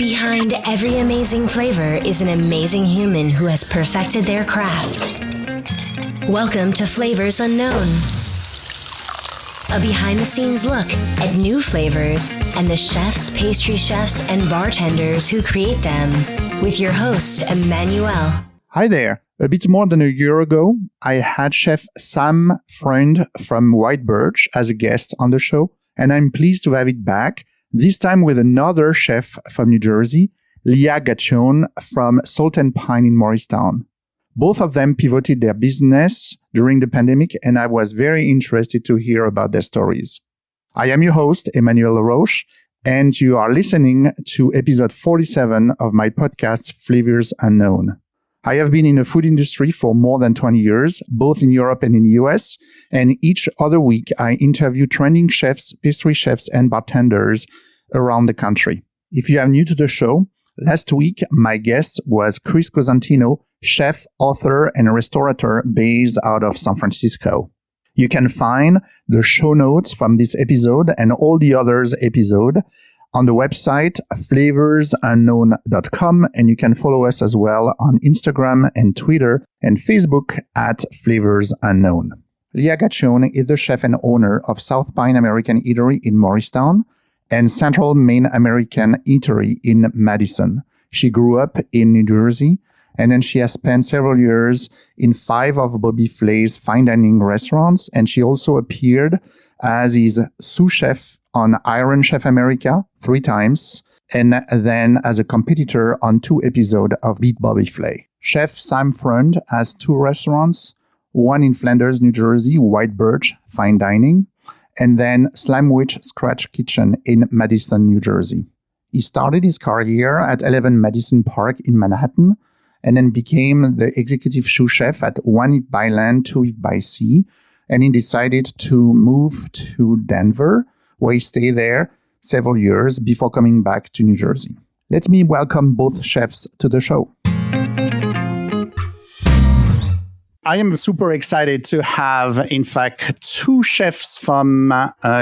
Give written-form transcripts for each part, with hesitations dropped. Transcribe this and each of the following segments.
Behind every amazing flavor is an amazing human who has perfected their craft. Welcome to Flavors Unknown, a behind-the-scenes look at new flavors and the chefs, pastry chefs, and bartenders who create them, with your host, Emmanuel. Hi there. A bit more than a year ago, I had Chef Sam Freund from Birch as a guest on the show, and I'm pleased to have it back, this time with another chef from New Jersey, Leia Gaccione from Salt and Pine in Morristown. Both of them pivoted their business during the pandemic, and I was very interested to hear about their stories. I am your host, Emmanuel Roche, and you are listening to episode 47 of my podcast, Flavors Unknown. I have been in the food industry for more than 20 years, both in Europe and in the US, and each other week I interview trending chefs, pastry chefs, and bartenders around the country. If you are new to the show, last week my guest was Chris Cosentino, chef, author, and restaurateur based out of San Francisco. You can find the show notes from this episode and all the others episodes on the website flavorsunknown.com, and you can follow us as well on Instagram and Twitter and Facebook at Flavors Unknown. Leia Gaccione is the chef and owner of South Pine American Eatery in Morristown and Central Maine American Eatery in Madison. She grew up in New Jersey, and then she has spent several years in 5 of Bobby Flay's fine dining restaurants, and she also appeared as his sous chef on Iron Chef America 3 times, and then as a competitor on 2 episodes of Beat Bobby Flay. Chef Sam Freund has 2 restaurants, one in Flanders, New Jersey, Birch Fine Dining, and then Slamwich Scratch Kitchen in Madison, New Jersey. He started his career at 11 Madison Park in Manhattan, and then became the executive sous chef at 1 Eat by Land, 2 Eat by Sea, and he decided to move to Denver, where he stayed there several years before coming back to New Jersey. Let me welcome both chefs to the show. I am super excited to have, in fact, 2 chefs from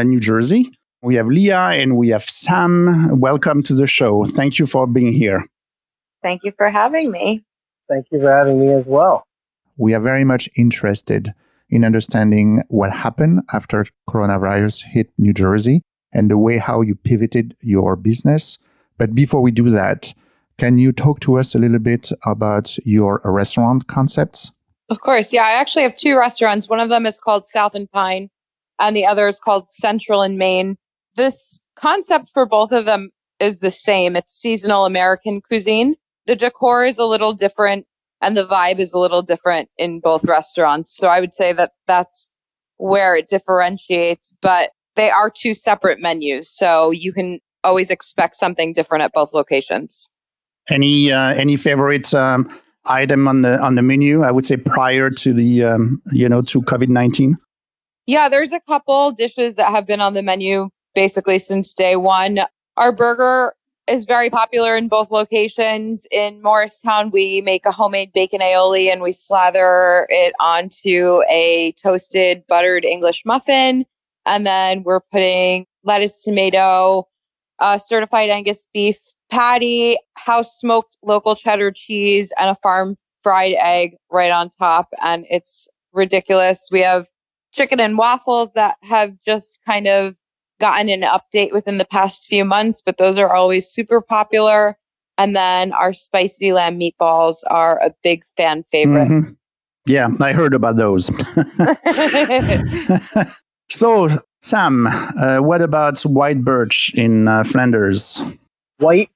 New Jersey. We have Leia and we have Sam. Welcome to the show. Thank you for being here. Thank you for having me. Thank you for having me as well. We are very much interested in understanding what happened after coronavirus hit New Jersey and the way how you pivoted your business. But before we do that, can you talk to us a little bit about your restaurant concepts? Of course. Yeah, I actually have 2 restaurants. One of them is called South and Pine, and the other is called Central and Maine. This concept for both of them is the same. It's seasonal American cuisine. The decor is a little different, and the vibe is a little different in both restaurants. So I would say that that's where it differentiates, but they are 2 separate menus. So you can always expect something different at both locations. Any favorite item on the menu? I would say prior to the to COVID-19. Yeah, there's a couple dishes that have been on the menu basically since day one. Our burger is very popular in both locations. In Morristown, we make a homemade bacon aioli and we slather it onto a toasted buttered English muffin. And then we're putting lettuce, tomato, certified Angus beef patty, house smoked local cheddar cheese, and a farm fried egg right on top. And it's ridiculous. We have chicken and waffles that have just kind of gotten an update within the past few months, but those are always super popular. And then our spicy lamb meatballs are a big fan favorite. Mm-hmm. Yeah, I heard about those. So, Sam, what about Birch in Flanders?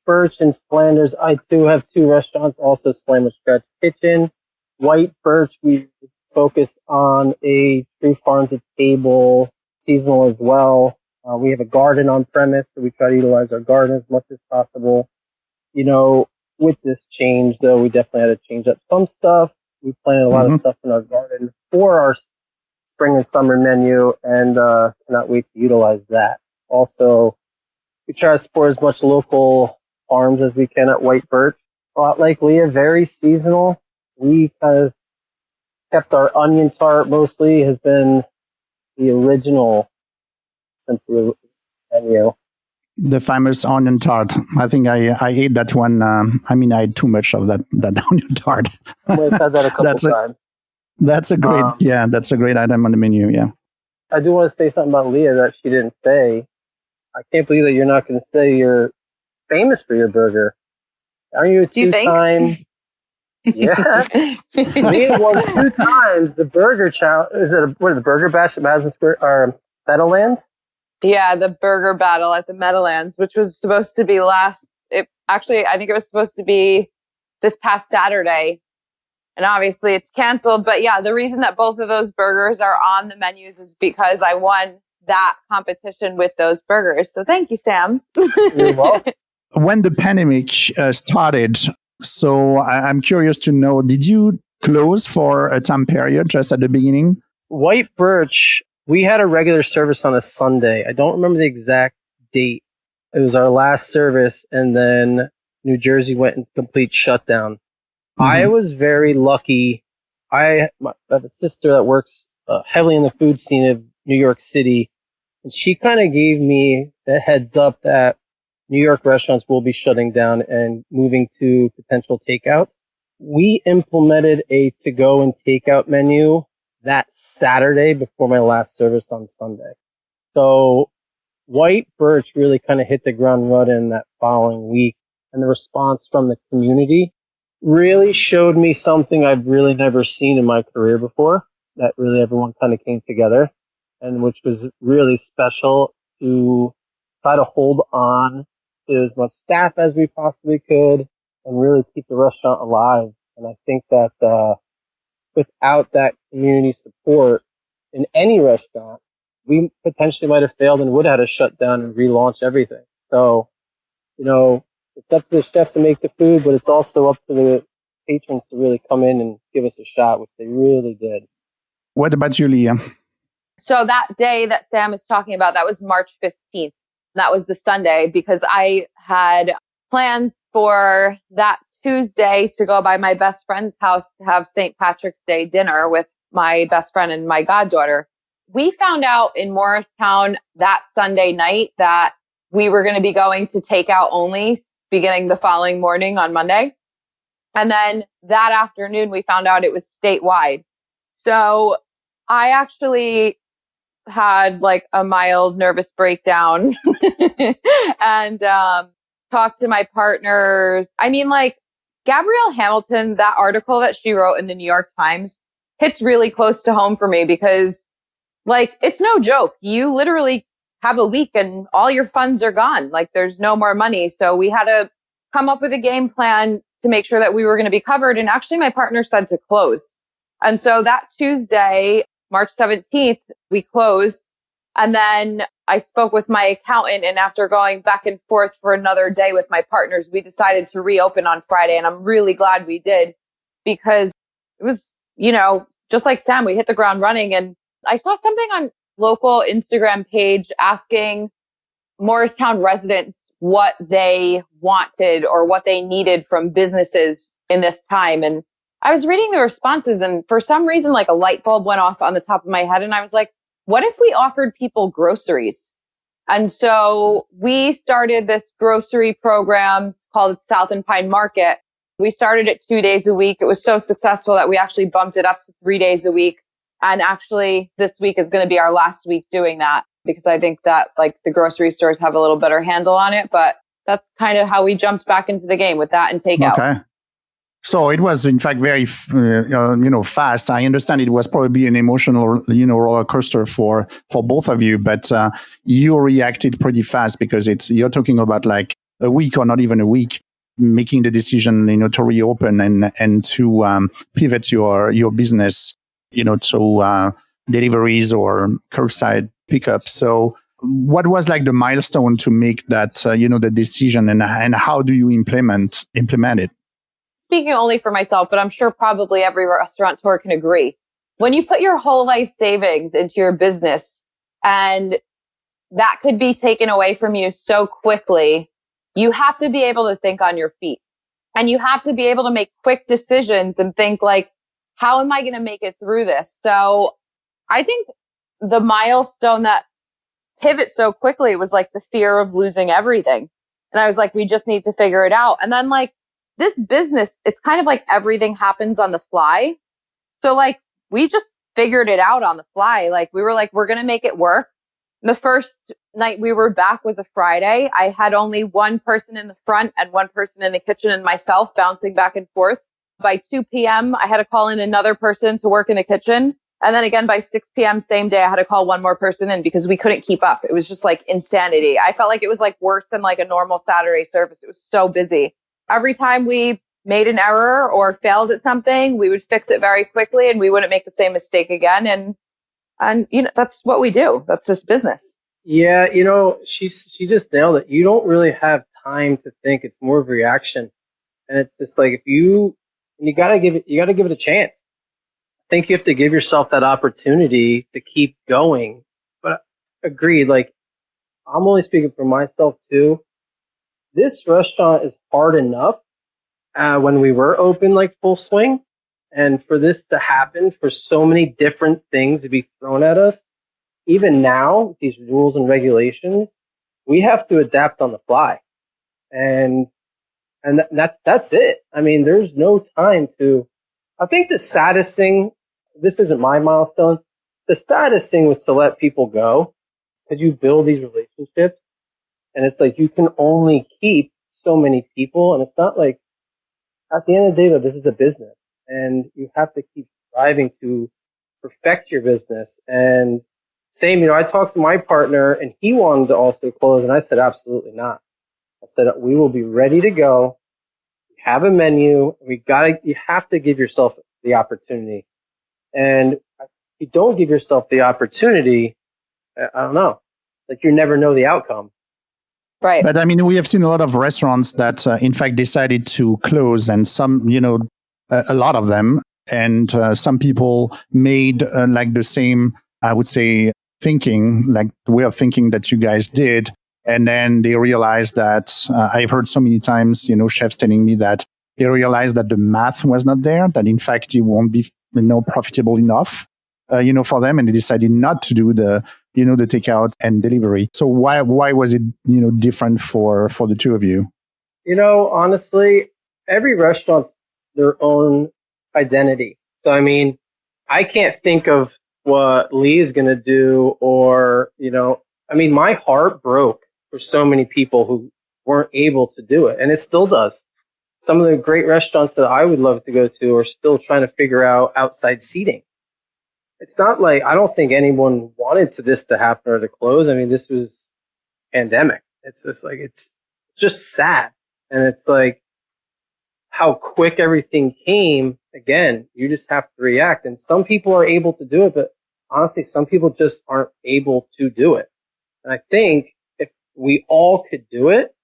Birch in Flanders. I do have 2 restaurants, also Slamwich Scratch Kitchen. Birch, we focus on a true farm to table, seasonal as well. We have a garden on premise, so we try to utilize our garden as much as possible. With this change, though, we definitely had to change up some stuff. We planted a lot of stuff in our garden for our spring and summer menu, and cannot wait to utilize that. Also, we try to support as much local farms as we can at Birch. A lot like Leia, very seasonal. We kind of kept our onion tart mostly, has been the original since the menu. The famous onion tart. I think I ate that one. I ate too much of that onion tart. I've had that a couple times. That's a great item on the menu. Yeah. I do want to say something about Leah that she didn't say. I can't believe that you're not going to say you're famous for your burger. Are you a two-time? Yeah. Leah won 2 times the burger challenge. Is it the burger bash at Madison Square or Meadowlands? Yeah, the burger battle at the Meadowlands, which was supposed to be I think it was supposed to be this past Saturday. And obviously it's canceled. But yeah, the reason that both of those burgers are on the menus is because I won that competition with those burgers. So thank you, Sam. You're welcome. When the pandemic started, so I'm curious to know, did you close for a time period just at the beginning? White Birch, we had a regular service on a Sunday. I don't remember the exact date. It was our last service, and then New Jersey went in complete shutdown. Mm-hmm. I was very lucky. I have a sister that works heavily in the food scene of New York City, and she kind of gave me the heads up that New York restaurants will be shutting down and moving to potential takeouts. We implemented a to-go and takeout menu that Saturday before my last service on Sunday. So White Birch really kind of hit the ground running that following week. And the response from the community really showed me something I've really never seen in my career before, that really everyone kind of came together, and which was really special to try to hold on to as much staff as we possibly could and really keep the restaurant alive. And I think that without that community support in any restaurant, we potentially might have failed and would have had to shut down and relaunch everything. So, it's up to the chef to make the food, but it's also up to the patrons to really come in and give us a shot, which they really did. What about you, Leah? So that day that Sam is talking about, that was March 15th. That was the Sunday, because I had plans for that Tuesday to go by my best friend's house to have St. Patrick's Day dinner with my best friend and my goddaughter. We found out in Morristown that Sunday night that we were going to be going to takeout only beginning the following morning on Monday. And then that afternoon, we found out it was statewide. So I actually had like a mild nervous breakdown and talked to my partners. Gabrielle Hamilton, that article that she wrote in the New York Times hits really close to home for me, because it's no joke. You literally have a week and all your funds are gone. There's no more money. So we had to come up with a game plan to make sure that we were going to be covered. And actually my partner said to close. And so that Tuesday, March 17th, we closed. And then I spoke with my accountant, and after going back and forth for another day with my partners, we decided to reopen on Friday. And I'm really glad we did, because it was, just like Sam, we hit the ground running. And I saw something on local Instagram page asking Morristown residents what they wanted or what they needed from businesses in this time. And I was reading the responses, and for some reason, a light bulb went off on the top of my head. And I was like, what if we offered people groceries? And so we started this grocery program called South and Pine Market. We started it 2 days a week. It was so successful that we actually bumped it up to 3 days a week. And actually this week is going to be our last week doing that, because I think that the grocery stores have a little better handle on it. But that's kind of how we jumped back into the game with that and takeout. Okay. So it was, in fact, very, fast. I understand it was probably an emotional, roller coaster for both of you, but you reacted pretty fast, because you're talking about a week or not even a week, making the decision, to reopen and to pivot your business, to deliveries or curbside pickup. So what was the milestone to make that, the decision, and how do you implement it? Speaking only for myself, but I'm sure probably every restaurateur can agree. When you put your whole life savings into your business and that could be taken away from you so quickly, you have to be able to think on your feet, and you have to be able to make quick decisions and think how am I going to make it through this? So I think the milestone that pivot so quickly. It was like the fear of losing everything. And I was like, we just need to figure it out. And then like this business, it's kind of like everything happens on the fly. So like we just figured it out on the fly. Like we were like, we're going to make it work. The first night we were back was a Friday. I had only one person in the front and one person in the kitchen and myself bouncing back and forth. By 2 p.m., I had to call in another person to work in the kitchen. And then again, by 6 p.m. same day, I had to call one more person in because we couldn't keep up. It was just like insanity. I felt like it was like worse than like a normal Saturday service. It was so busy. Every time we made an error or failed at something, we would fix it very quickly and we wouldn't make the same mistake again. And you know, that's what we do. That's this business. Yeah, you know, she just nailed it. You don't really have time to think. It's more of a reaction. And it's just like you gotta give it a chance. I think you have to give yourself that opportunity to keep going. But agreed, like I'm only speaking for myself too. This restaurant is hard enough when we were open like full swing. And for this to happen, for so many different things to be thrown at us, even now, these rules and regulations, we have to adapt on the fly. And that's it. I mean, there's no time to, I think the saddest thing, this isn't my milestone, the saddest thing was to let people go because you build these relationships and it's like you can only keep so many people. And it's not like, at the end of the day, though, this is a business and you have to keep striving to perfect your business. And same, you know, I talked to my partner and he wanted to also close and I said, absolutely not. I said, we will be ready to go. We have a menu. You have to give yourself the opportunity. And if you don't give yourself the opportunity, I don't know, like you never know the outcome. Right. But I mean, we have seen a lot of restaurants that, in fact, decided to close, and some, you know, a lot of them, and some people made like the same, I would say, thinking, like the way of thinking that you guys did, and then they realized that I've heard so many times, you know, chefs telling me that they realized that the math was not there, that in fact it won't be, you know, profitable enough, you know, for them, and they decided not to do the, you know, the takeout and delivery. So why was it, you know, different for the two of you? You know, honestly, every restaurant's their own identity. So, I mean, I can't think of what Lee is going to do or, you know, I mean, my heart broke for so many people who weren't able to do it. And it still does. Some of the great restaurants that I would love to go to are still trying to figure out outside seating. It's not like, I don't think anyone wanted this to happen or to close. I mean, this was pandemic. It's just like, it's just sad. And it's like how quick everything came. Again, you just have to react. And some people are able to do it, but honestly, some people just aren't able to do it. And I think if we all could do it,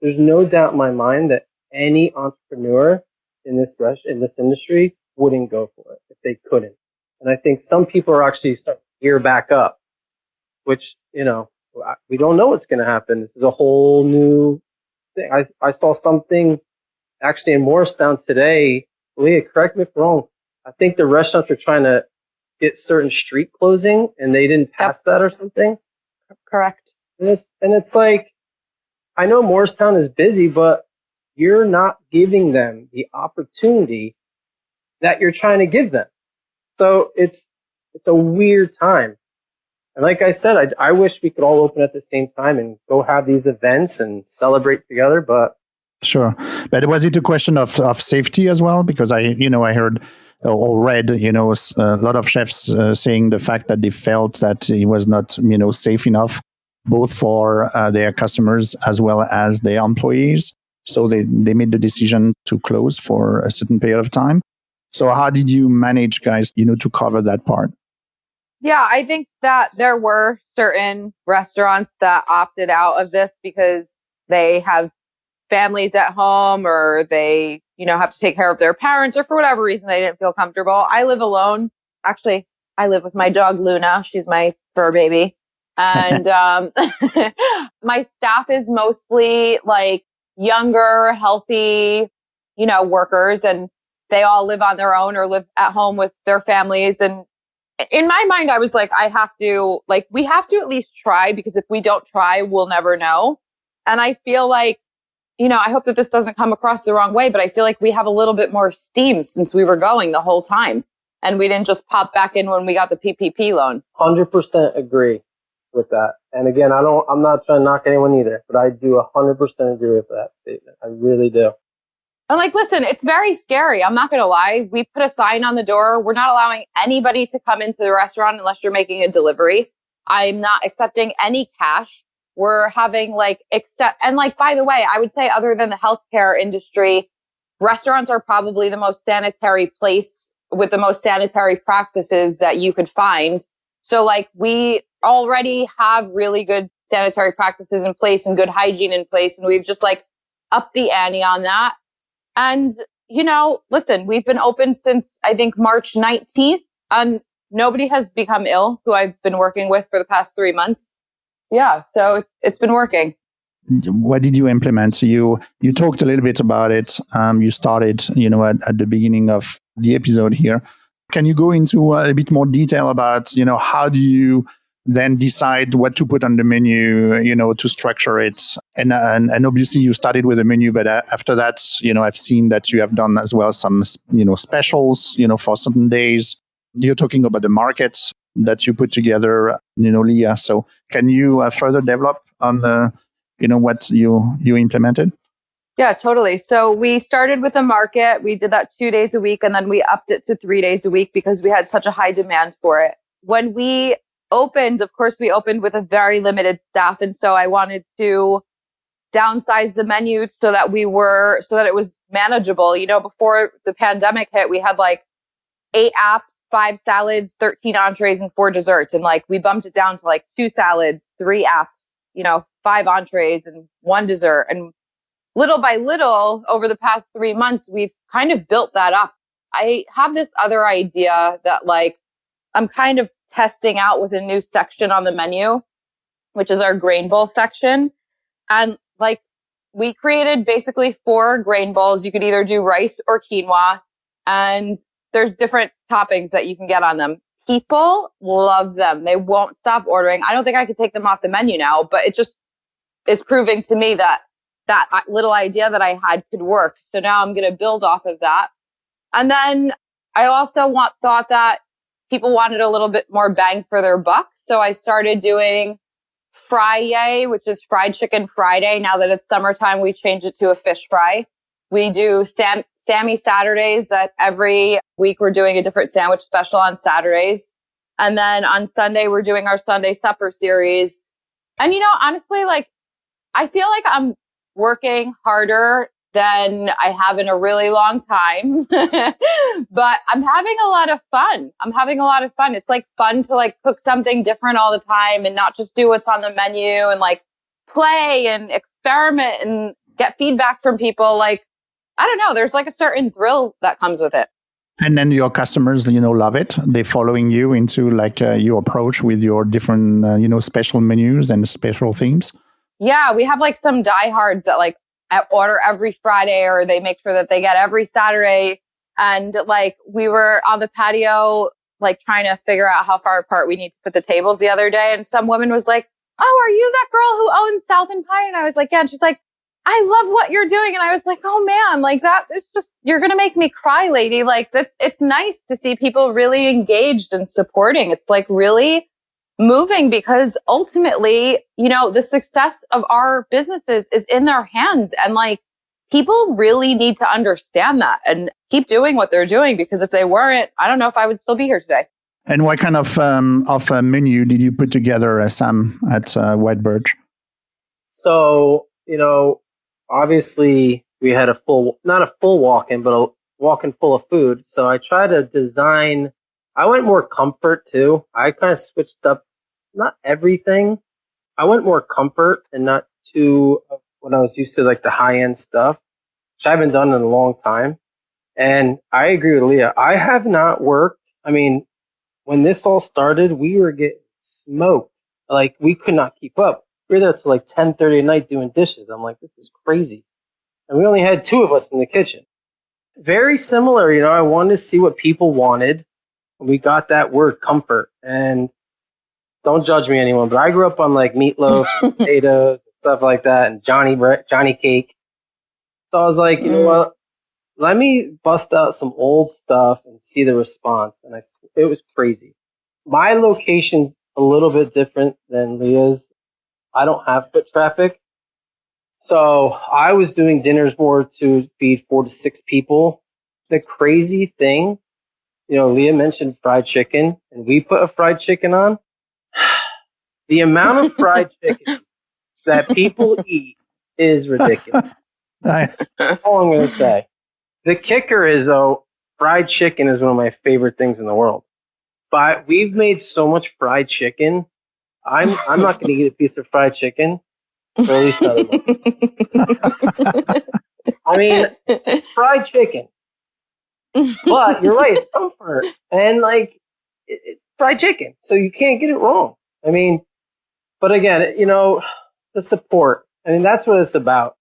there's no doubt in my mind that any entrepreneur in this industry wouldn't go for it if they couldn't. And I think some people are actually starting to gear back up, which, you know, we don't know what's going to happen. This is a whole new thing. I saw something actually in Morristown today. Leah, correct me if I'm wrong. I think the restaurants are trying to get certain street closing and they didn't pass that or something. Correct. And it's like, I know Morristown is busy, but you're not giving them the opportunity that you're trying to give them. So it's a weird time. And like I said, I wish we could all open at the same time and go have these events and celebrate together, but Sure. But was it a question of safety as well? Because I heard or read, you know, a lot of chefs saying the fact that they felt that it was not, you know, safe enough, both for their customers as well as their employees. So they made the decision to close for a certain period of time. So how did you manage, guys, you know, to cover that part? Yeah, I think that there were certain restaurants that opted out of this because they have families at home or they, you know, have to take care of their parents or for whatever reason they didn't feel comfortable. I live alone. Actually, I live with my dog, Luna. She's my fur baby. And my staff is mostly like younger, healthy, you know, workers, and they all live on their own or live at home with their families. And in my mind, I was like, we have to at least try, because if we don't try, we'll never know. And I feel like, I hope that this doesn't come across the wrong way, but I feel like we have a little bit more steam since we were going the whole time. And we didn't just pop back in when we got the PPP loan. 100% agree with that. And again, I'm not trying to knock anyone either, but I do 100% agree with that statement. I really do. I'm like, listen, it's very scary. I'm not going to lie. We put a sign on the door. We're not allowing anybody to come into the restaurant unless you're making a delivery. I'm not accepting any cash. We're having by the way, I would say other than the healthcare industry, restaurants are probably the most sanitary place with the most sanitary practices that you could find. So we already have really good sanitary practices in place and good hygiene in place. And we've just upped the ante on that. And, listen, we've been open since I think March 19th, and nobody has become ill who I've been working with for the past 3 months. Yeah. So it's been working. What did you implement? So you talked a little bit about it. You started, at the beginning of the episode here. Can you go into a bit more detail about, how do you then decide what to put on the menu, to structure it? And obviously you started with a menu, but after that, I've seen that you have done as well some, specials, for certain days. You're talking about the markets that you put together, Leah. So can you further develop on what you implemented? Yeah, totally. So we started with a market. We did that 2 days a week, and then we upped it to 3 days a week because we had such a high demand for it. When we opened, of course, we opened with a very limited staff. And so I wanted to downsize the menu so that it was manageable. Before the pandemic hit, we had 8 apps, 5 salads, 13 entrees, and 4 desserts. And we bumped it down to 2 salads, 3 apps, 5 entrees and 1 dessert. And little by little, over the past 3 months, we've kind of built that up. I have this other idea that I'm kind of testing out with a new section on the menu, which is our grain bowl section. And we created basically 4 grain bowls. You could either do rice or quinoa, and there's different toppings that you can get on them. People love them. They won't stop ordering. I don't think I could take them off the menu now, but it just is proving to me that little idea that I had could work. So now I'm going to build off of that. And then I also thought that people wanted a little bit more bang for their buck. So I started doing Fry-Yay, which is fried chicken Friday. Now that it's summertime, we changed it to a fish fry. We do Sammy Saturdays, that every week we're doing a different sandwich special on Saturdays. And then on Sunday, we're doing our Sunday supper series. And, honestly, I feel like I'm working harder than I have in a really long time, but I'm having a lot of fun. It's fun to cook something different all the time and not just do what's on the menu, and play and experiment and get feedback from people. I don't know, there's a certain thrill that comes with it. And then your customers, love it. They're following you into your approach with your different, special menus and special themes. Yeah, we have some diehards that order every Friday, or they make sure that they get every Saturday. And we were on the patio, trying to figure out how far apart we need to put the tables the other day. And some woman was like, "Oh, are you that girl who owns South and Pine?" And I was like, "Yeah." And she's like, "I love what you're doing." And I was like, "Oh man, that is just, you're going to make me cry, lady." It's nice to see people really engaged and supporting. It's really moving, because ultimately, the success of our businesses is in their hands. And people really need to understand that and keep doing what they're doing, because if they weren't, I don't know if I would still be here today. And what kind of a menu did you put together, Sam, at White Birch? So, obviously we had not a full walk-in, but a walk-in full of food. So I tried to design, I went more comfort too. I kind of switched up, not everything. I went more comfort and not too what I was used to, the high-end stuff, which I haven't done in a long time. And I agree with Leah. I have not worked. I mean, when this all started, we were getting smoked. We could not keep up. We were there till 10:30 at night doing dishes. I'm like, this is crazy. And we only had 2 of us in the kitchen. Very similar, I wanted to see what people wanted. We got that word comfort. And don't judge me, anyone, but I grew up on like meatloaf, and potatoes, stuff like that, and Johnny cake. So I was like, you know what? Let me bust out some old stuff and see the response. And it was crazy. My location's a little bit different than Leah's. I don't have foot traffic. So I was doing dinners more to feed 4 to 6 people. The crazy thing, Leah mentioned fried chicken, and we put a fried chicken on. The amount of fried chicken that people eat is ridiculous. That's all I'm going to say. The kicker is, though, fried chicken is one of my favorite things in the world. But we've made so much fried chicken. I'm not going to eat a piece of fried chicken for at least another month. I mean, fried chicken. But you're right, it's comfort. And fried chicken. So you can't get it wrong. I mean, but again, the support. I mean, that's what it's about.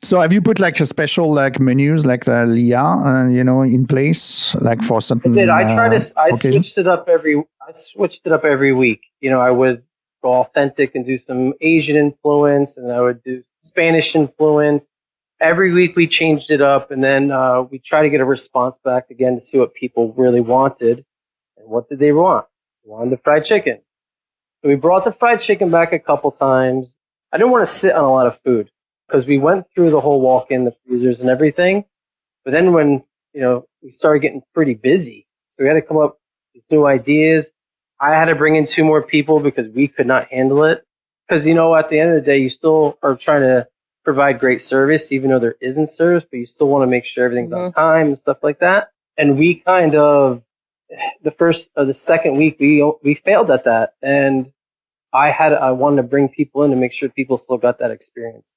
So have you put a special menus Leah, in place for something? I switched it up every week. I would go authentic and do some Asian influence, and I would do Spanish influence. Every week we changed it up, and then we try to get a response back again to see what people really wanted. And what did they want? They wanted the fried chicken. So we brought the fried chicken back a couple times. I didn't want to sit on a lot of food because we went through the whole walk-in, the freezers and everything. But then when, we started getting pretty busy, so we had to come up with new ideas. I had to bring in 2 more people because we could not handle it. Because, at the end of the day, you still are trying to provide great service, even though there isn't service, but you still want to make sure everything's on time and stuff like that. And we kind of, the first or the second week, we failed at that. And I wanted to bring people in to make sure people still got that experience.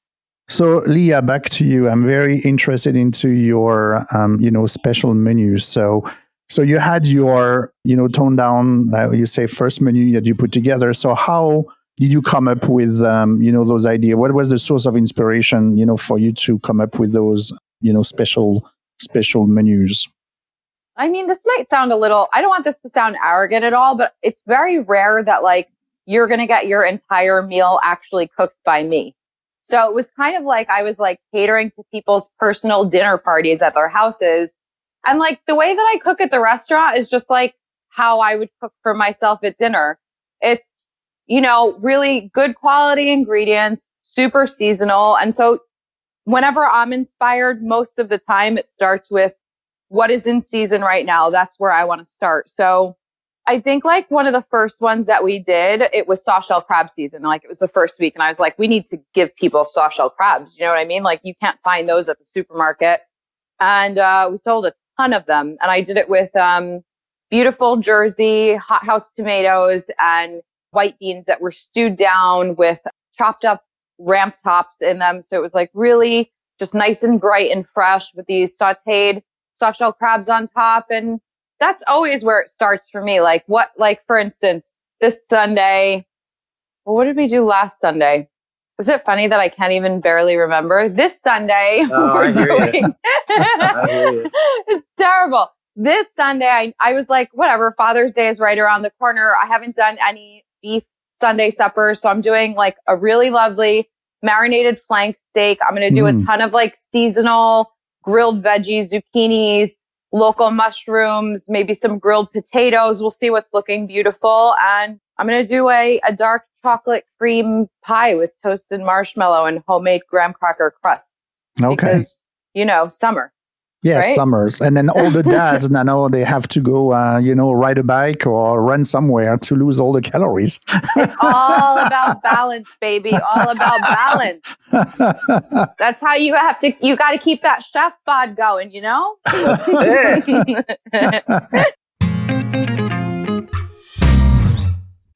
So, Leah, back to you. I'm very interested into your, special menus. So you had your, toned down, you say, first menu that you put together. So how did you come up with, those ideas? What was the source of inspiration, for you to come up with those, special menus? I mean, this might sound I don't want this to sound arrogant at all, but it's very rare that you're going to get your entire meal actually cooked by me. So it was kind of I was catering to people's personal dinner parties at their houses. And the way that I cook at the restaurant is just how I would cook for myself at dinner. It's, really good quality ingredients, super seasonal. And so whenever I'm inspired, most of the time it starts with what is in season right now. That's where I want to start. So I think one of the first ones that we did, it was soft shell crab season. It was the first week, and I was like, we need to give people soft shell crabs. You know what I mean? You can't find those at the supermarket. And we sold a ton of them. And I did it with beautiful Jersey hothouse tomatoes and white beans that were stewed down with chopped up ramp tops in them. So it was really just nice and bright and fresh with these sauteed soft shell crabs on top. And that's always where it starts for me. For instance, this Sunday, what did we do last Sunday? Is it funny that I can't even barely remember? This Sunday, we're doing. It's terrible. This Sunday, I was whatever, Father's Day is right around the corner. I haven't done any beef Sunday suppers. So I'm doing a really lovely marinated flank steak. I'm going to do a ton of seasonal grilled veggies, zucchinis, local mushrooms, maybe some grilled potatoes. We'll see what's looking beautiful. And I'm going to do a dark chocolate cream pie with toasted marshmallow and homemade graham cracker crust. Okay. Because, summer. Yes, right? Summers. And then all the dads now they have to go, ride a bike or run somewhere to lose all the calories. It's all about balance, baby. All about balance. That's how you got to keep that chef bod going,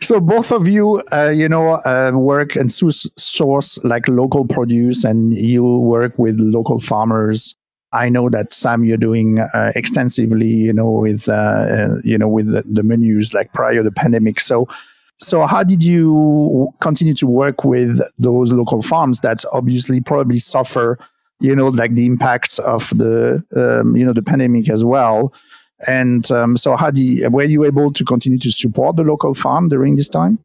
So both of you, work and source local produce, and you work with local farmers. I know that Sam, you're doing extensively, with the menus prior to the pandemic. So how did you continue to work with those local farms that obviously probably suffer, the impacts of the, the pandemic as well? And so were you able to continue to support the local farm during this time?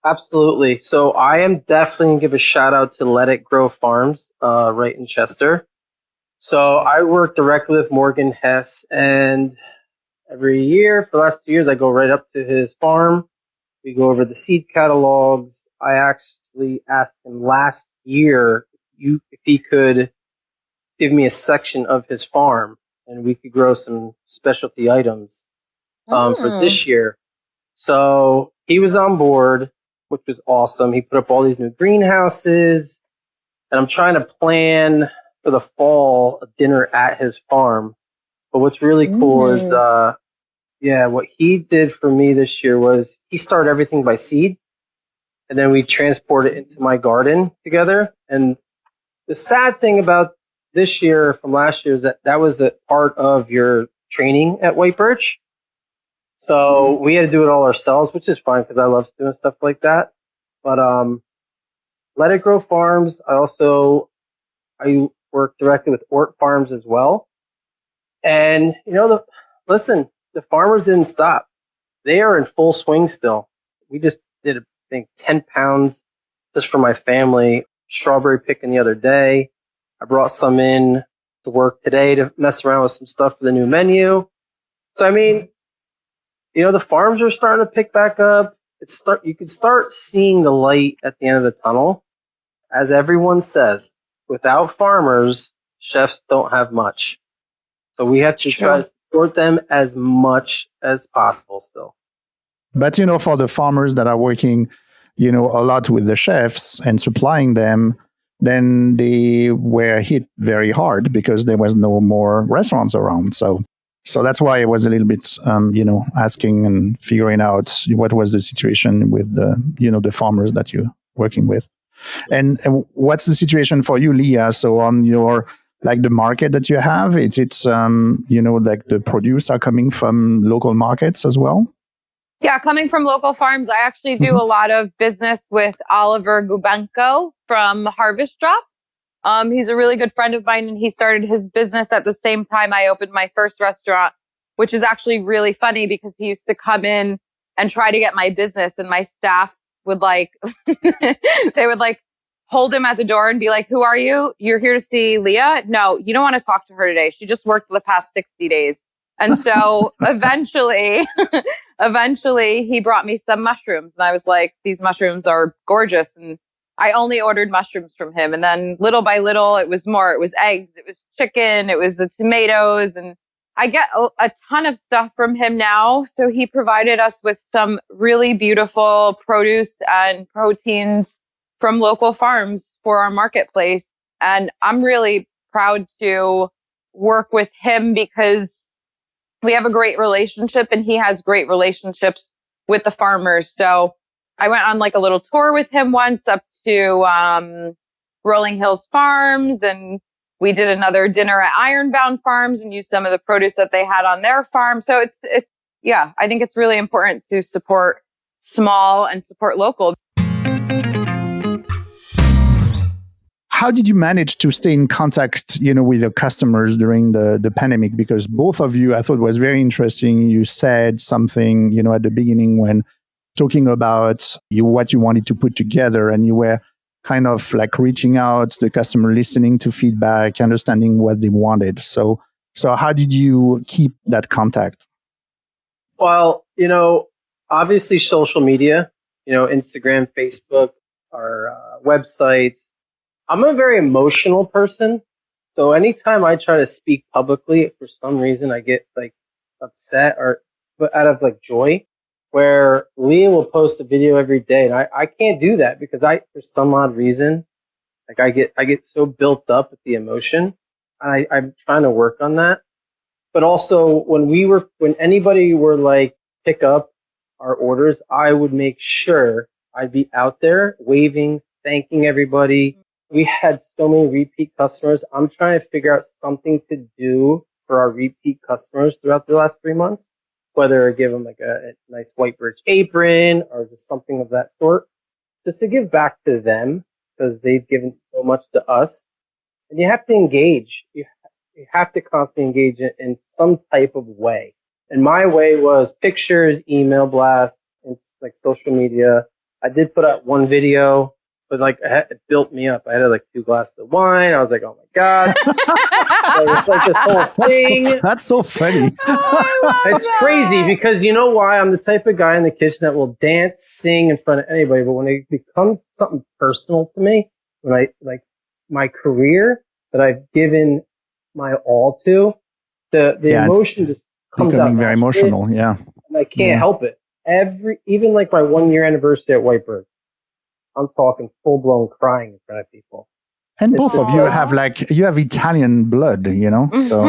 Absolutely. So I am definitely going to give a shout out to Let It Grow Farms right in Chester. So I work directly with Morgan Hess, and every year for the last 2 years, I go right up to his farm. We go over the seed catalogs. I actually asked him last year if he could give me a section of his farm and we could grow some specialty items for this year. So he was on board, which was awesome. He put up all these new greenhouses, and I'm trying to plan for the fall a dinner at his farm. But what's really cool is, what he did for me this year was he started everything by seed, and then we transport it into my garden together. And the sad thing about this year from last year is that was a part of your training at White Birch. So we had to do it all ourselves, which is fine because I love doing stuff like that. But Let It Grow Farms, I work directly with Ort Farms as well. And, the farmers didn't stop. They are in full swing still. We just did, I think, 10 pounds just for my family. Strawberry picking the other day. I brought some in to work today to mess around with some stuff for the new menu. So, I mean, the farms are starting to pick back up. You can start seeing the light at the end of the tunnel. As everyone says, without farmers, chefs don't have much. So we have to try to support them as much as possible still. But, for the farmers that are working, a lot with the chefs and supplying them, then they were hit very hard because there was no more restaurants around. So that's why I was a little bit, asking and figuring out what was the situation with the farmers that you're working with. And what's the situation for you, Leah? So on your, the market that you have, like the produce are coming from local markets as well? Yeah, coming from local farms, I actually do a lot of business with Oliver Gubenko from Harvest Drop. He's a really good friend of mine, and he started his business at the same time I opened my first restaurant, which is actually really funny because he used to come in and try to get my business, and my staff would they would hold him at the door and be like, "Who are you? You're here to see Leah? No, you don't want to talk to her today. She just worked for the past 60 days. And so eventually he brought me some mushrooms, and I was like, these mushrooms are gorgeous. And I only ordered mushrooms from him. And then little by little, it was more. It was eggs, it was chicken, it was the tomatoes. And I get a ton of stuff from him now. So he provided us with some really beautiful produce and proteins from local farms for our marketplace. And I'm really proud to work with him because we have a great relationship and he has great relationships with the farmers. So I went on a little tour with him once up to Rolling Hills Farms, and we did another dinner at Ironbound Farms and used some of the produce that they had on their farm. So I think it's really important to support small and support local. How did you manage to stay in contact, with your customers during the pandemic? Because both of you, I thought was very interesting. You said something, at the beginning when talking about what you wanted to put together, and you were kind of reaching out to the customer, listening to feedback, understanding what they wanted. So how did you keep that contact? Well, obviously social media, Instagram, Facebook, our websites. I'm a very emotional person. So anytime I try to speak publicly, for some reason I get upset but out of joy, where Leah will post a video every day, and I can't do that because for some odd reason, I get so built up with the emotion, and I'm trying to work on that. But also when anybody were pick up our orders, I would make sure I'd be out there waving, thanking everybody. We had so many repeat customers. I'm trying to figure out something to do for our repeat customers throughout the last 3 months, whether give them a nice White Birch apron or just something of that sort, just to give back to them because they've given so much to us. And you have to engage. You have to constantly engage in some type of way. And my way was pictures, email blasts, and like social media. I did put out one video, but like it built me up. I had like 2 glasses of wine. I was like, oh my God. So it's like this whole thing. That's so funny. It's crazy because you know why? I'm the type of guy in the kitchen that will dance, sing in front of anybody. But when it becomes something personal to me, when I like my career that I've given my all to, the emotion just comes out. Becoming very emotional, yeah. And I can't help it. Even like my 1-year anniversary at White Birch, I'm talking full blown crying in front of people. And both of you have Italian blood, you know. So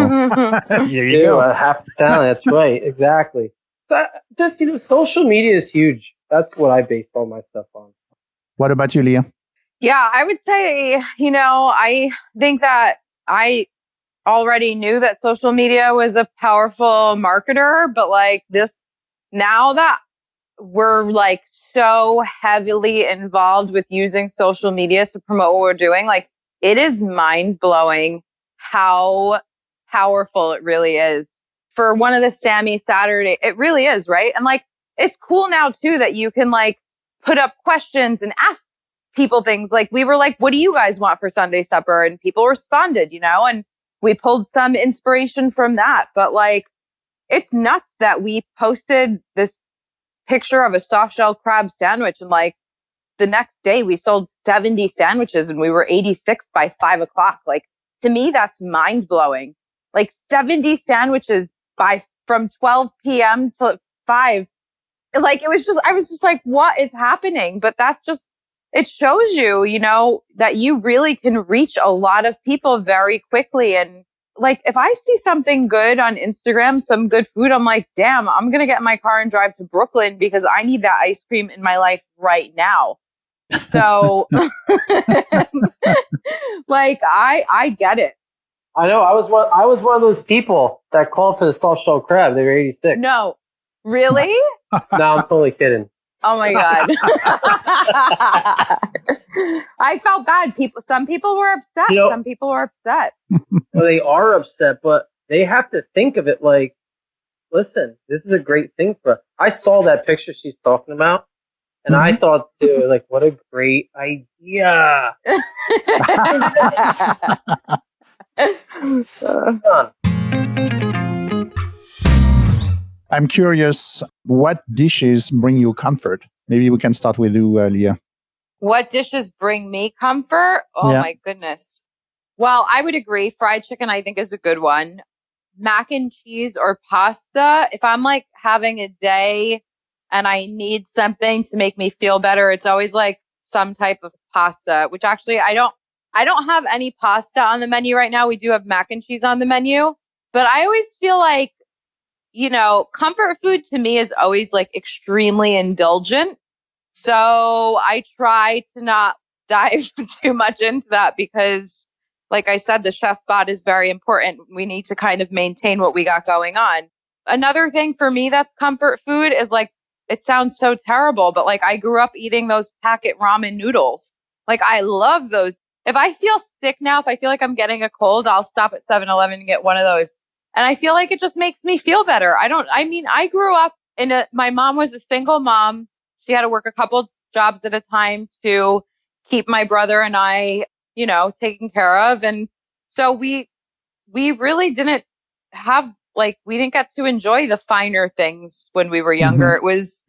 here you go. Half Italian. That's right. Exactly. So just social media is huge. That's what I based all my stuff on. What about you, Leah? Yeah, I would say, I think that I already knew that social media was a powerful marketer, but like now that we're like so heavily involved with using social media to promote what we're doing, like it is mind blowing how powerful it really is. For one of the Sammy Saturday, it really is, right? And like, it's cool now too that you can like put up questions and ask people things. Like we were like, what do you guys want for Sunday supper? And people responded, and we pulled some inspiration from that. But like, it's nuts that we posted this picture of a soft shell crab sandwich and like the next day we sold 70 sandwiches and we were 86 by 5 o'clock. Like to me, that's mind blowing. Like 70 sandwiches from 12 p.m. to 5. Like I was just like, what is happening? But it shows you, that you really can reach a lot of people very quickly. And like, if I see something good on Instagram, some good food, I'm like, damn, I'm going to get in my car and drive to Brooklyn because I need that ice cream in my life right now. So like, I get it. I know. I was one of those people that called for the soft shell crab. They were 86. No, really? No, I'm totally kidding. Oh my God. I felt bad. Some people were upset. Some people were upset. Well, they are upset, but they have to think of it like, listen, this is a great thing for us. I saw that picture she's talking about, and I thought, too, like, what a great idea. I'm curious, what dishes bring you comfort? Maybe we can start with you, Leah. What dishes bring me comfort? Oh my goodness. Well, I would agree. Fried chicken, I think, is a good one. Mac and cheese or pasta. If I'm like having a day and I need something to make me feel better, it's always like some type of pasta, which actually I don't have any pasta on the menu right now. We do have mac and cheese on the menu, but I always feel like, comfort food to me is always like extremely indulgent. So I try to not dive too much into that because, like I said, the chef bod is very important. We need to kind of maintain what we got going on. Another thing for me that's comfort food is like, it sounds so terrible, but like I grew up eating those packet ramen noodles. Like I love those. If I feel sick now, if I feel like I'm getting a cold, I'll stop at 7-Eleven and get one of those. And I feel like it just makes me feel better. I grew up my mom was a single mom. She had to work a couple jobs at a time to keep my brother and I, taken care of. And so we really didn't we didn't get to enjoy the finer things when we were younger. It was,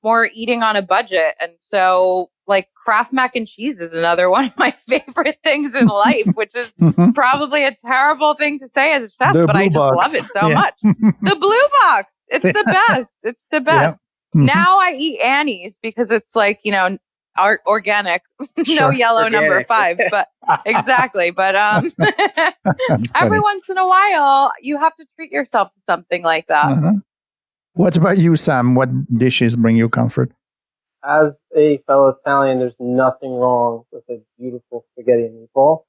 more eating on a budget. And so like Kraft mac and cheese is another one of my favorite things in life, which is probably a terrible thing to say as a chef, but I just love it so much. The blue box. It's the best. It's the best. Yeah. Now I eat Annie's because it's like, organic, no yellow organic. Number 5, but exactly. But every once in a while you have to treat yourself to something like that. What about you, Sam? What dishes bring you comfort? As a fellow Italian, there's nothing wrong with a beautiful spaghetti and meatball.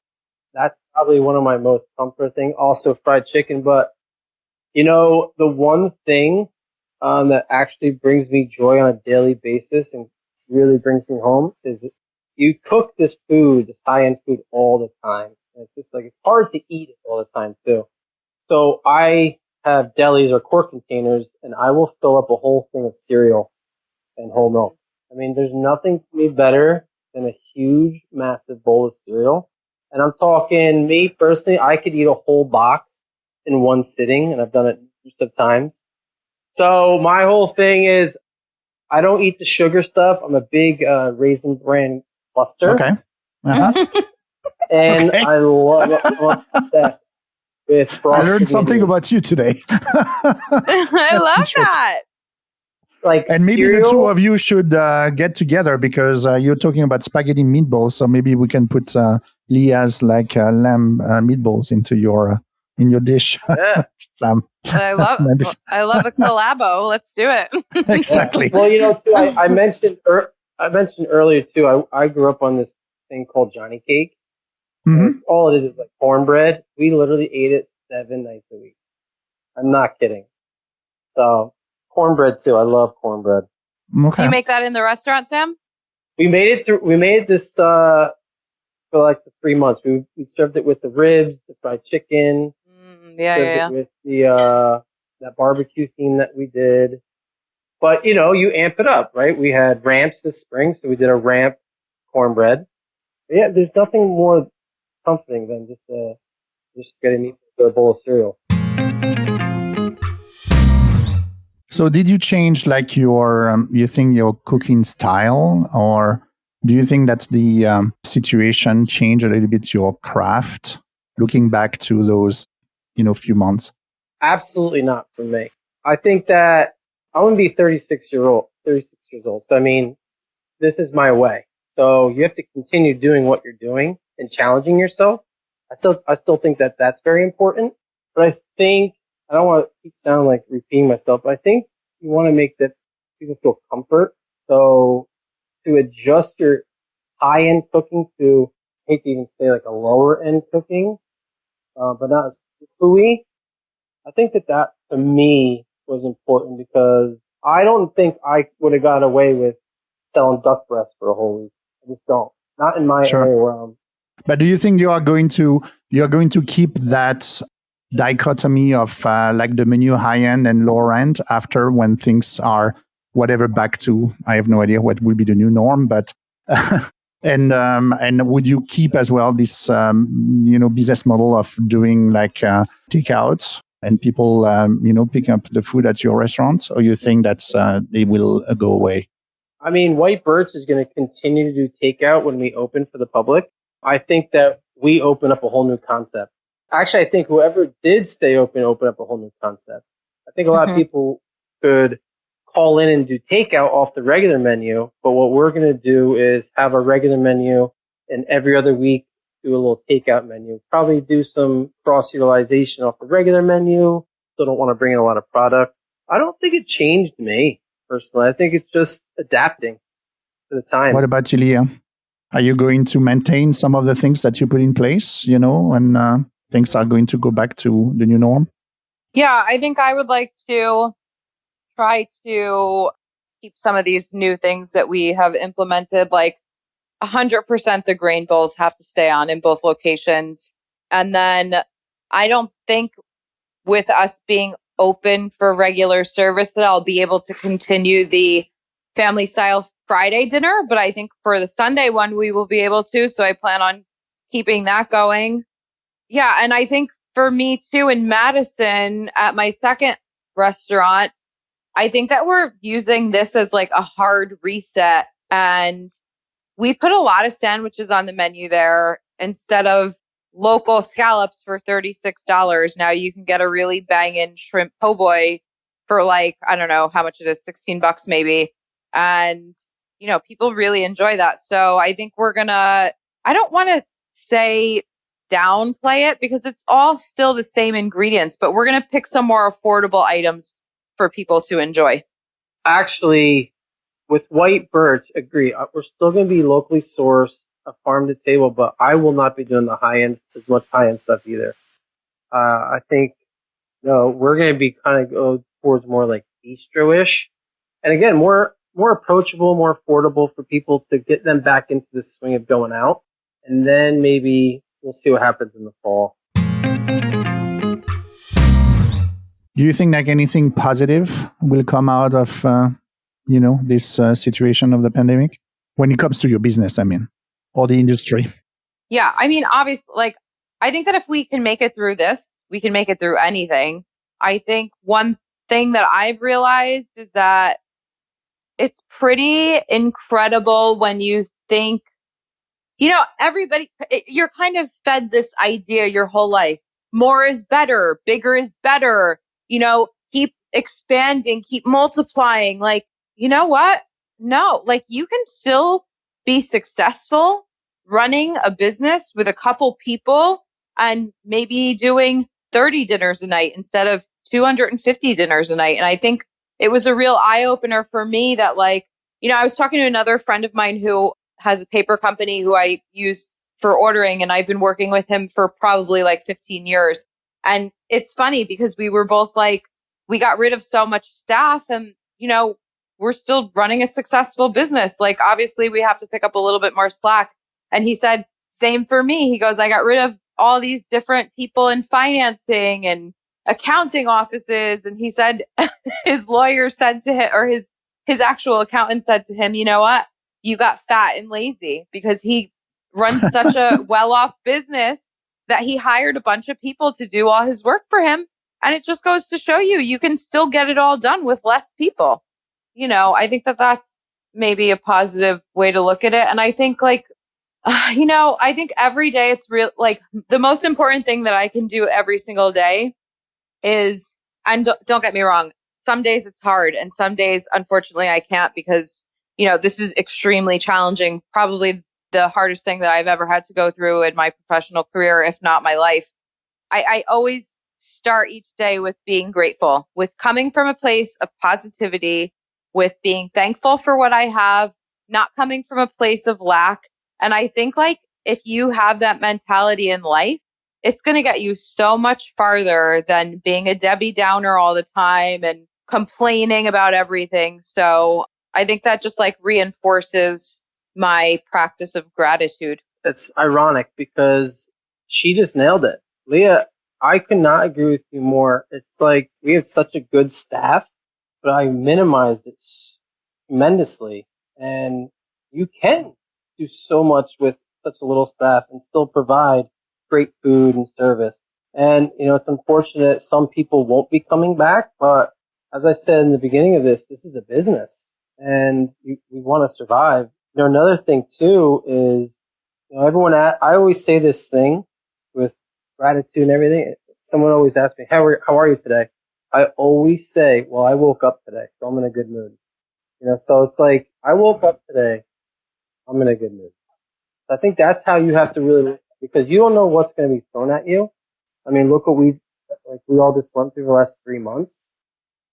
That's probably one of my most comfort things. Also fried chicken, but the one thing that actually brings me joy on a daily basis and really brings me home is you cook this high-end food all the time. And it's just like, it's hard to eat it all the time too. So I have delis or quart containers, and I will fill up a whole thing of cereal and whole milk. I mean, there's nothing to me better than a huge, massive bowl of cereal. And I'm talking, me personally, I could eat a whole box in one sitting, and I've done it most of times. So my whole thing is, I don't eat the sugar stuff. I'm a big Raisin Bran buster. Okay. Uh-huh. And Okay. I'm obsessed with frosted I learned something Mini-Wheats. about you today. I love that. Like And maybe cereal, the two of you should get together because you're talking about spaghetti meatballs. So maybe we can put Leah's lamb meatballs into in your dish. Yeah. Sam. I love a collabo. Let's do it. Exactly. Well, too, I mentioned earlier too. I grew up on this thing called Johnny Cake. Mhm. It's, all it is like cornbread. We literally ate it 7 nights a week. I'm not kidding. So cornbread too. I love cornbread. Okay. Do you make that in the restaurant, Sam? We made it through. We made this for like the 3 months. We served it with the ribs, the fried chicken. Yeah. It with the that barbecue theme that we did. But you amp it up, right? We had ramps this spring, so we did a ramp cornbread. But yeah, there's nothing more comforting than just getting me a bowl of cereal. So did you change like you think your cooking style, or do you think that the situation changed a little bit your craft looking back to those, few months? Absolutely not for me. I think that I'm going to be 36 years old. So I mean, this is my way. So you have to continue doing what you're doing and challenging yourself. I still think that that's very important. But I think, I don't want to keep sounding like repeating myself, but I think you want to make that people feel comfort. So to adjust your high-end cooking to, I hate to even say like a lower-end cooking, but not as fooey. I think that to me was important because I don't think I would have got away with selling duck breast for a whole week. I just don't. Not in my area where I'm. But do you think you are going to keep that dichotomy of like the menu high end and lower end after, when things are whatever back to, I have no idea what will be the new norm, but and would you keep as well this business model of doing like takeout and people picking up the food at your restaurant, or you think that they will go away? I mean, White Birch is going to continue to do takeout when we open for the public. I think that we open up a whole new concept. Actually, I think whoever did stay open up a whole new concept. I think a lot of people could call in and do takeout off the regular menu, but what we're going to do is have a regular menu and every other week do a little takeout menu. Probably do some cross-utilization off the regular menu. Still don't want to bring in a lot of product. I don't think it changed me, personally. I think it's just adapting to the time. What about you, Leah? Are you going to maintain some of the things that you put in place, when things are going to go back to the new norm? Yeah, I think I would like to try to keep some of these new things that we have implemented, like 100% the grain bowls have to stay on in both locations. And then I don't think with us being open for regular service that I'll be able to continue the family style Friday dinner, but I think for the Sunday one, we will be able to. So I plan on keeping that going. Yeah. And I think for me too, in Madison at my second restaurant, I think that we're using this as like a hard reset, and we put a lot of sandwiches on the menu there. Instead of local scallops for $36, now you can get a really banging shrimp po' boy for like, I don't know how much it is, $16 maybe. And, people really enjoy that. So I think I don't want to say downplay it because it's all still the same ingredients, but we're going to pick some more affordable items for people to enjoy. Actually, with White Birch, agree. We're still going to be locally sourced, a farm to table, but I will not be doing the as much high end stuff either. I think we're going to be kind of go towards more like bistro-ish, and again, more approachable, more affordable for people to get them back into the swing of going out, and then maybe we'll see what happens in the fall. Do you think like anything positive will come out of, this situation of the pandemic when it comes to your business, I mean, or the industry? Yeah. I mean, obviously, like, I think that if we can make it through this, we can make it through anything. I think one thing that I've realized is that it's pretty incredible when you think, you're kind of fed this idea your whole life. More is better, bigger is better, keep expanding, keep multiplying. Like, you know what? No, like you can still be successful running a business with a couple people and maybe doing 30 dinners a night instead of 250 dinners a night. And I think it was a real eye opener for me that I was talking to another friend of mine who has a paper company who I use for ordering, and I've been working with him for probably like 15 years. And it's funny because we were both like, we got rid of so much staff and, we're still running a successful business. Like, obviously we have to pick up a little bit more slack. And he said, same for me. He goes, I got rid of all these different people in financing and accounting offices. And he said, his lawyer said to him, or his actual accountant said to him, you know what? You got fat and lazy because he runs such a well-off business that he hired a bunch of people to do all his work for him. And it just goes to show you can still get it all done with less people. I think that that's maybe a positive way to look at it. And I think I think every day it's real, like the most important thing that I can do every single day is, and don't get me wrong, some days it's hard and some days, unfortunately, I can't because, this is extremely challenging. Probably the hardest thing that I've ever had to go through in my professional career, if not my life. I always start each day with being grateful, with coming from a place of positivity, with being thankful for what I have, not coming from a place of lack. And I think if you have that mentality in life, it's going to get you so much farther than being a Debbie Downer all the time and complaining about everything. So I think that just reinforces my practice of gratitude. It's ironic because she just nailed it. Leah, I could not agree with you more. It's like we have such a good staff, but I minimized it tremendously. And you can do so much with such a little staff and still provide great food and service. And, it's unfortunate some people won't be coming back, but as I said in the beginning of this is a business and we want to survive. Another thing too is, I always say this thing with gratitude and everything. Someone always asks me, how are you today? I always say, well, I woke up today, so I'm in a good mood. So it's like, I woke up today, I'm in a good mood. I think that's how you have to really look, because you don't know what's going to be thrown at you. I mean, look what we all just went through the last 3 months.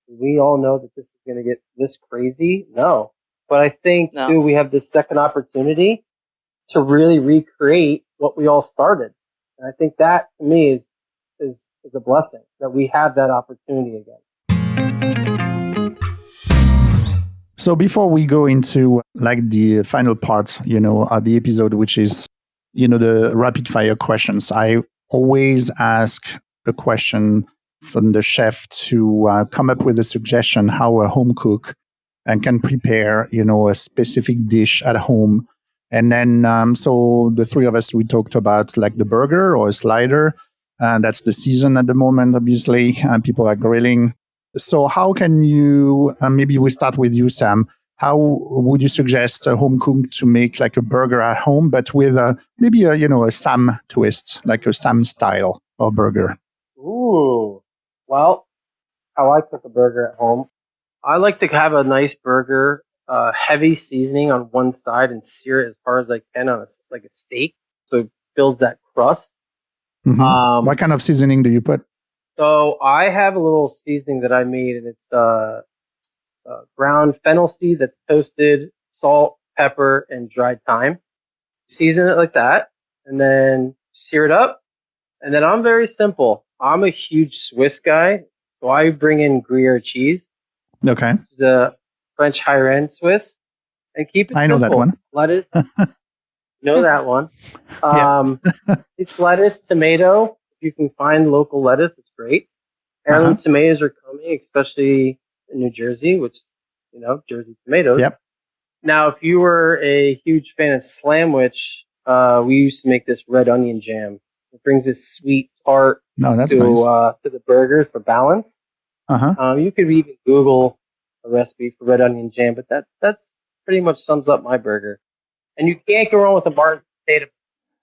We all know that this is going to get this crazy. No. But I think, too, we have this second opportunity to really recreate what we all started. And I think that, to me, is a blessing that we have that opportunity again. So before we go into the final part, of the episode, which is, the rapid fire questions, I always ask a question from the chef to come up with a suggestion how a home cook and can prepare, a specific dish at home. And then, so the three of us, we talked about the burger or a slider. That's the season at the moment, obviously. People are grilling. So how can you, maybe we start with you, Sam. How would you suggest a home cook to make a burger at home, but with maybe a Sam twist, like a Sam style of burger? Ooh, well, how I cook a burger at home, I like to have a nice burger, heavy seasoning on one side and sear it as far as I can on a steak, so it builds that crust. Mm-hmm. What kind of seasoning do you put? So I have a little seasoning that I made, and it's ground fennel seed that's toasted, salt, pepper, and dried thyme. Season it like that, and then sear it up. And then I'm very simple. I'm a huge Swiss guy, so I bring in Gruyere cheese. Okay. The French higher-end Swiss, and keep it simple. I know that one. Lettuce. Know that one. Yeah. It's lettuce, tomato. If you can find local lettuce, it's great. Heirloom tomatoes are coming, especially in New Jersey, which, Jersey tomatoes. Yep. Now, if you were a huge fan of Slamwich, we used to make this red onion jam. It brings this sweet tart That's to nice. to the burgers for balance. You could even Google a recipe for red onion jam, but that's pretty much sums up my burger. And you can't go wrong with a Martin potato.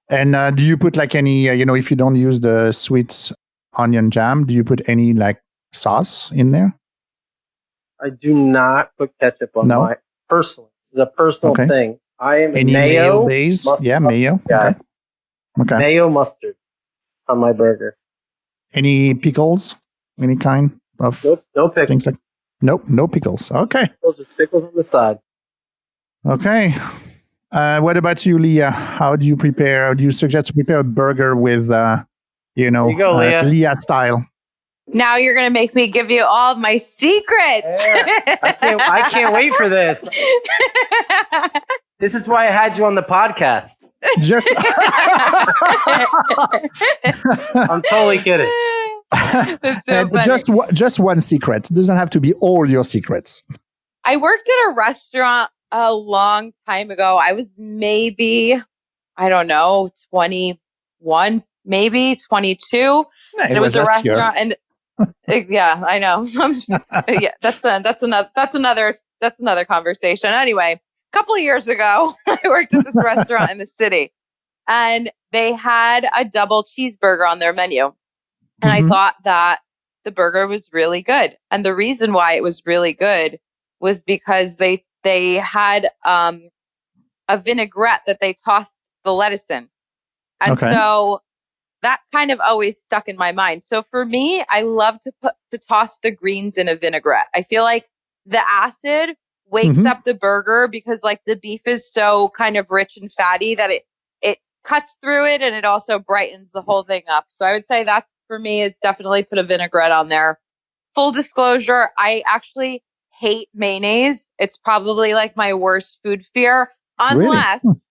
And do you put like any, if you don't use the sweet onion jam, do you put any like sauce in there? I do not put ketchup on my personally. This is a personal thing. I am any a mayo base? mustard Mayo. guy. Okay. Mayo mustard on my burger. Any pickles? Any kind of Nope, no pickles. Things like no pickles. Okay. Those are pickles on the side. Okay. What about you, Leah? How do you prepare? Do you suggest to prepare a burger with, There you go, Leah. Leah style? Now you're going to make me give you all of my secrets. Yeah. I can't wait for this. This is why I had you on the podcast. Just I'm totally kidding. That's so funny. Just one secret. It doesn't have to be all your secrets. I worked at a restaurant a long time ago. I was maybe, 21, maybe 22. And it was a restaurant. And yeah, I know. That's another conversation. Anyway, a couple of years ago, I worked at this restaurant in the city, and they had a double cheeseburger on their menu. And I thought that the burger was really good. And the reason why it was really good was because they had a vinaigrette that they tossed the lettuce in. And so that kind of always stuck in my mind. So for me, I love to toss the greens in a vinaigrette. I feel like the acid wakes up the burger because like the beef is so kind of rich and fatty that it cuts through it, and it also brightens the whole thing up. So I would say that for me is definitely put a vinaigrette on there. Full disclosure, I actually hate mayonnaise. It's probably like my worst food fear. Unless,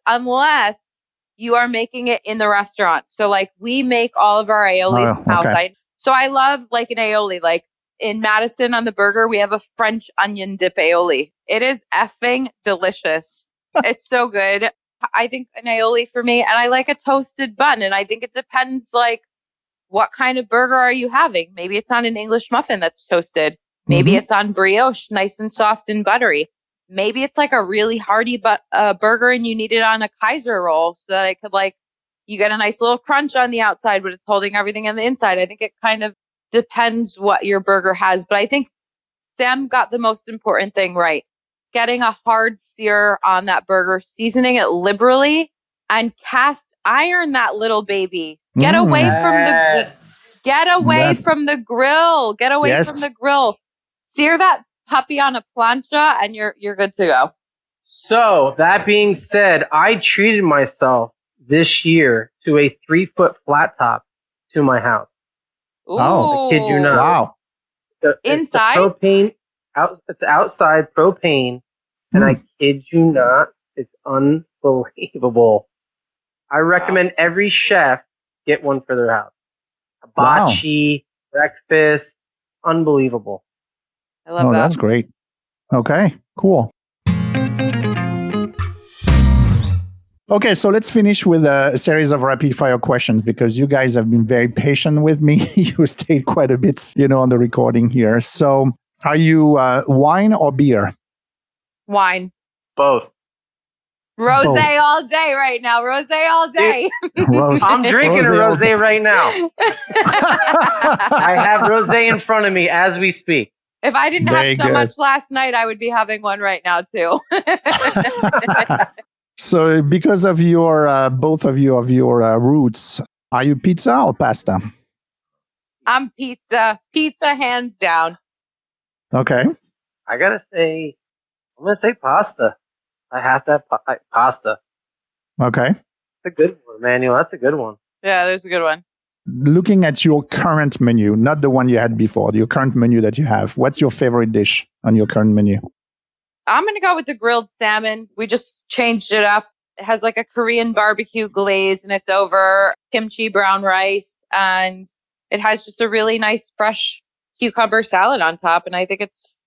unless you are making it in the restaurant. So like we make all of our aiolis outside. So I love like an aioli. Like in Madison on the burger, we have a French onion dip aioli. It is effing delicious. It's so good. I think an aioli for me, and I like a toasted bun. And I think it depends like what kind of burger are you having? Maybe it's on an English muffin that's toasted. Maybe it's on brioche, nice and soft and buttery. Maybe it's like a really hearty burger and you need it on a Kaiser roll so that it could like, you get a nice little crunch on the outside, but it's holding everything on the inside. I think it kind of depends what your burger has. But I think Sam got the most important thing right. Getting a hard sear on that burger, seasoning it liberally, and cast iron that little baby. Get away from the grill. Get away from the grill. Sear that puppy on a plancha and you're good to go. So that being said, I treated myself this year to a 3-foot flat top to my house. Ooh. I kid you not. Wow. Inside? It's outside propane. And I kid you not, it's unbelievable. I recommend every chef get one for their house. Hibachi, breakfast, unbelievable. I love that. That's great. Okay, cool. Okay, so let's finish with a series of rapid fire questions because you guys have been very patient with me. You stayed quite a bit, on the recording here. So are you wine or beer? Wine. Both. Rosé all day right now. Rosé all day. I'm drinking a rosé right now. I have rosé in front of me as we speak. If I didn't have so much last night, I would be having one right now too. So because of your, both of you, of your roots, are you pizza or pasta? I'm pizza. Pizza hands down. Okay. I'm going to say pasta. I have to have pasta. Okay. That's a good one, Manuel. That's a good one. Yeah, that's a good one. Looking at your current menu, not the one you had before, your current menu that you have, what's your favorite dish on your current menu? I'm going to go with the grilled salmon. We just changed it up. It has like a Korean barbecue glaze and it's over kimchi brown rice and it has just a really nice fresh cucumber salad on top. And I think it's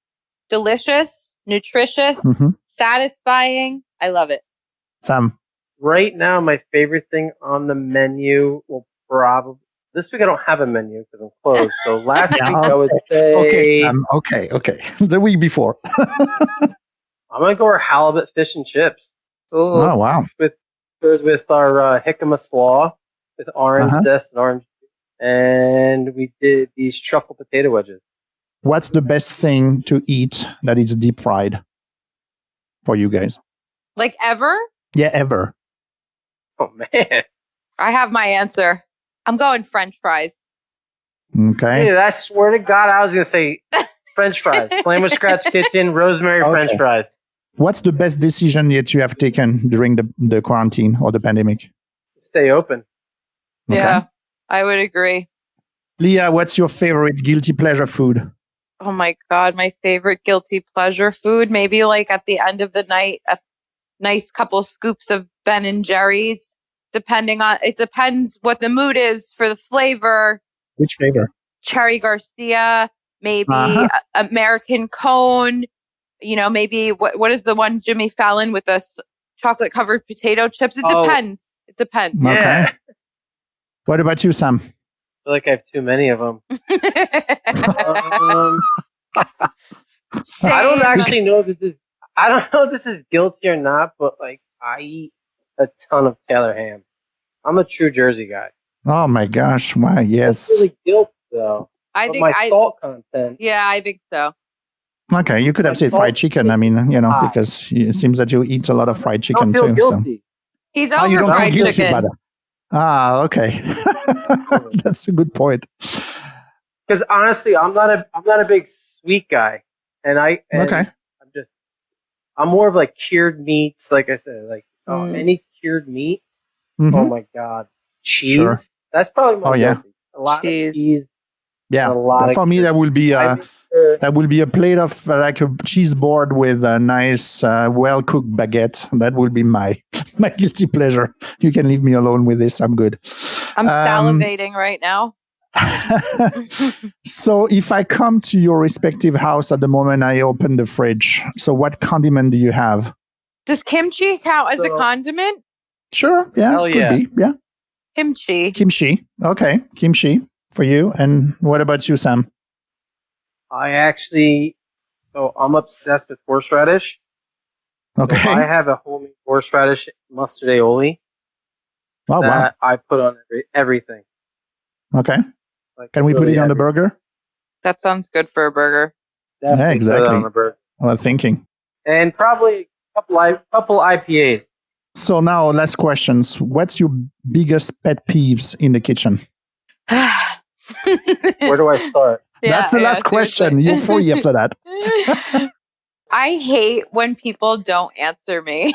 delicious, nutritious, satisfying. I love it. Sam. Right now, my favorite thing on the menu will probably... This week I don't have a menu because I'm closed. So last week I would say... Okay, Sam. Okay. The week before. I'm going to go with halibut fish and chips. Ooh. Oh, wow. With our jicama slaw with orange zest and orange. And we did these truffle potato wedges. What's the best thing to eat that is deep fried for you guys? Like ever? Yeah, ever. Oh, man. I have my answer. I'm going French fries. Okay. Hey, I swear to God, I was going to say French fries. Slamwich Scratch Kitchen, rosemary French fries. What's the best decision that you have taken during the quarantine or the pandemic? Stay open. Okay. Yeah, I would agree. Leah, what's your favorite guilty pleasure food? Oh my God, my favorite guilty pleasure food. Maybe like at the end of the night, a nice couple scoops of Ben and Jerry's. It depends what the mood is for the flavor. Which flavor? Cherry Garcia, maybe American cone. You know, maybe what is the one Jimmy Fallon with the chocolate covered potato chips? It depends. It depends. Okay. Yeah. What about you, Sam? I feel like I have too many of them. I don't actually know if this is guilty or not, but like I eat a ton of Taylor ham. I'm a true Jersey guy. Oh my gosh! Why? Yes. That's really guilt though. I think salt content. Yeah, I think so. Okay, you could have said fried chicken. I mean, because it seems that you eat a lot of fried chicken I don't feel too. guilty. He's over you don't fried feel guilty chicken. about it. Okay. That's a good point. Because honestly, I'm not a big sweet guy, I'm more of like cured meats. Like I said, like any cured meat. Mm-hmm. Oh my God, cheese. Sure. That's probably more guilty. A lot of cheese. Yeah, for me that will be a plate of like a cheese board with a nice, well cooked baguette. That will be my guilty pleasure. You can leave me alone with this. I'm good. I'm salivating right now. So if I come to your respective house at the moment, I open the fridge. So what condiment do you have? Does kimchi count as a condiment? Sure. Yeah. Could be. Yeah. Kimchi. Okay. Kimchi for you. And what about you, Sam? I'm obsessed with horseradish. Okay. So I have a homemade horseradish mustard aioli. Oh, wow. I put on everything. Okay. Like, can we put it on the burger? That sounds good for a burger. Definitely yeah, exactly. Put it on a burger. Well, thinking. And probably a couple IPAs. So now, last questions. What's your biggest pet peeves in the kitchen? Where do I start? That's the last question. You're free after that. I hate when people don't answer me.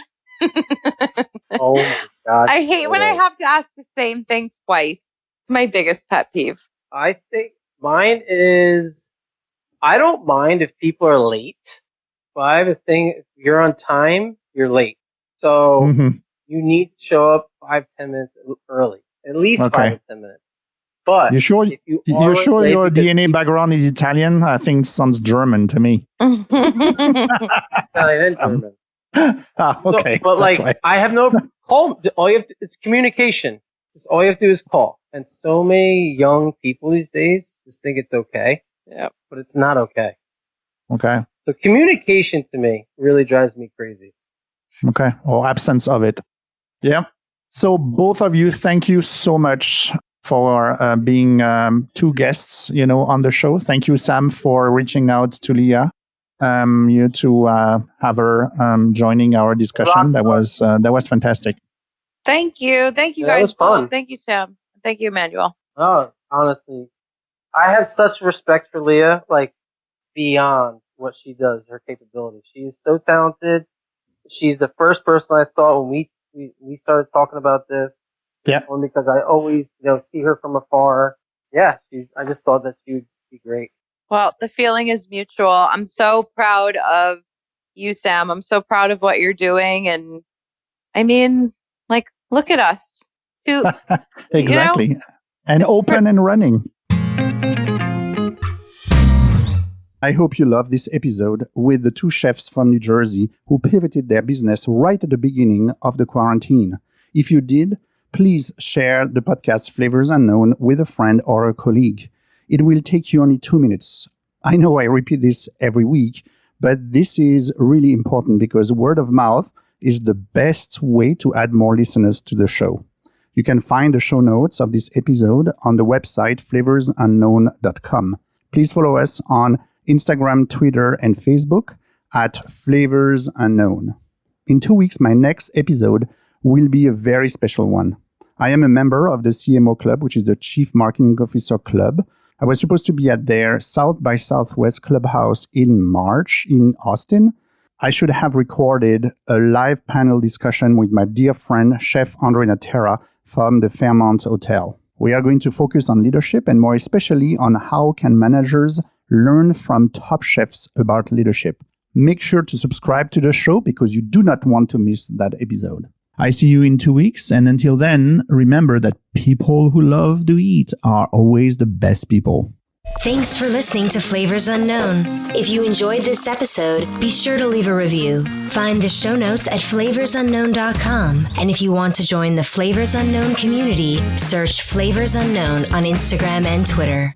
Oh my God. I hate when I have to ask the same thing twice. It's my biggest pet peeve. I think mine is, I don't mind if people are late, but I have a thing, if you're on time, you're late. So you need to show up 5-10 minutes early, at least 5 or 10 minutes. But you're sure your DNA background is Italian? I think it sounds German to me. Italian and German. Okay. So, but like, I have no call. All you have to, it's communication. Just all you have to do is call. And so many young people these days just think it's okay. Yeah. But it's not okay. Okay. So communication to me really drives me crazy. Okay. Or absence of it. Yeah. So both of you, thank you so much for being two guests, on the show. Thank you, Sam, for reaching out to Leah. You to have her joining our discussion. That was fantastic. Thank you guys both. Thank you, Sam. Thank you, Emmanuel. Oh, honestly, I have such respect for Leah, like beyond what she does, her capability. She is so talented. She's the first person I thought when we started talking about this. Yeah. Only because I always see her from afar. Yeah, I just thought that she would be great. Well, the feeling is mutual. I'm so proud of you, Sam. I'm so proud of what you're doing. And I mean, like, look at us. Exactly. And open and running. I hope you love this episode with the two chefs from New Jersey who pivoted their business right at the beginning of the quarantine. If you did, please share the podcast Flavors Unknown with a friend or a colleague. It will take you only 2 minutes. I know I repeat this every week, but this is really important because word of mouth is the best way to add more listeners to the show. You can find the show notes of this episode on the website flavorsunknown.com. Please follow us on Instagram, Twitter, and Facebook at Flavors Unknown. In 2 weeks, my next episode will be a very special one. I am a member of the CMO Club, which is the Chief Marketing Officer Club. I was supposed to be at their South by Southwest Clubhouse in March in Austin. I should have recorded a live panel discussion with my dear friend, Chef Andre Natera from the Fairmont Hotel. We are going to focus on leadership and more especially on how can managers learn from top chefs about leadership. Make sure to subscribe to the show because you do not want to miss that episode. I see you in 2 weeks, and until then, remember that people who love to eat are always the best people. Thanks for listening to Flavors Unknown. If you enjoyed this episode, be sure to leave a review. Find the show notes at flavorsunknown.com. And if you want to join the Flavors Unknown community, search Flavors Unknown on Instagram and Twitter.